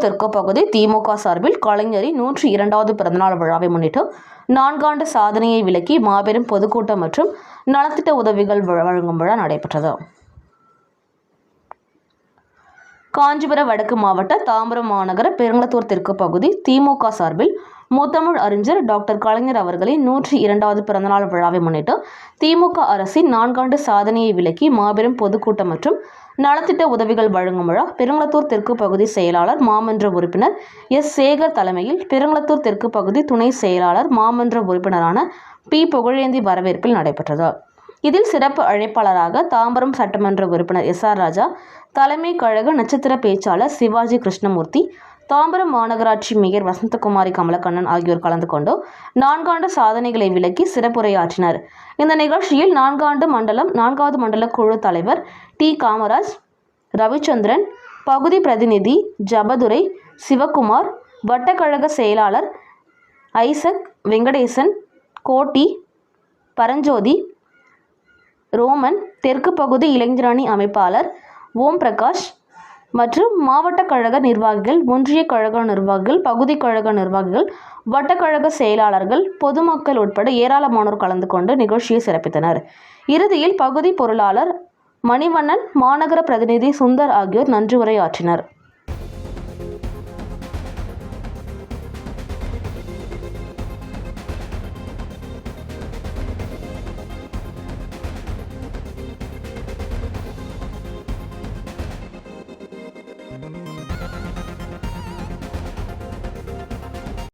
பெருங்குளத்தூர் தெற்கு பகுதி திமுக சார்பில் கலைஞரின் 102வது பிறந்தநாள் விழாவை முன்னிட்டு 4 ஆண்டு சாதனையை விளக்கி மாபெரும் பொதுக்கூட்டம் மற்றும் நலத்திட்ட உதவிகள் வழங்கும் விழா நடைபெற்றது. காஞ்சிபுரம் வடக்கு மாவட்ட தாம்பரம் மாநகர பெருங்குளத்தூர் தெற்கு பகுதி திமுக சார்பில் முத்தமிழ் அறிஞர் டாக்டர் கலைஞர் அவர்களின் 102வது பிறந்தநாள் விழாவை முன்னிட்டு திமுக அரசின் 4 ஆண்டு சாதனையை விளக்கி மாபெரும் பொதுக்கூட்டம் மற்றும் நலத்திட்ட உதவிகள் வழங்கும் விழா பெருங்குளத்தூர் தெற்கு பகுதி செயலாளர் மாமன்ற உறுப்பினர் எஸ். சேகர் தலைமையில் பெருங்குளத்தூர் தெற்கு பகுதி துணை செயலாளர் மாமன்ற உறுப்பினரான பி. புகழேந்தி வரவேற்பில் நடைபெற்றது. இதில் சிறப்பு அழைப்பாளராக தாம்பரம் சட்டமன்ற உறுப்பினர் எஸ். ஆர். ராஜா, தலைமை கழக நட்சத்திர பேச்சாளர் சிவாஜி கிருஷ்ணமூர்த்தி, தாம்பரம் மாநகராட்சி மேயர் வசந்தகுமாரி கமலக்கண்ணன் ஆகியோர் கலந்து கொண்டு 4 ஆண்டு சாதனைகளை விளக்கி சிறப்புரையாற்றினர். இந்த நிகழ்ச்சியில் 4வது மண்டல குழு தலைவர் டி. காமராஜ், ரவிச்சந்திரன், பகுதி பிரதிநிதி ஜபதுரை, சிவக்குமார், வட்டக்கழக செயலாளர் ஐசக், வெங்கடேசன், கோட்டி, பரஞ்சோதி, ரோமன், தெற்கு பகுதி இளைஞரணி அமைப்பாளர் ஓம் பிரகாஷ் மற்றும் மாவட்ட கழக நிர்வாகிகள், ஒன்றிய கழக நிர்வாகிகள், பகுதி கழக நிர்வாகிகள், வட்டக்கழக செயலாளர்கள், பொதுமக்கள் உட்பட ஏராளமானோர் கலந்து கொண்டு நிகழ்ச்சியை சிறப்பித்தனர். இறுதியில் பகுதி பொருளாளர் மணிவண்ணன், மாநகர பிரதிநிதி சுந்தர் ஆகியோர் நன்றி உரையாற்றினர்.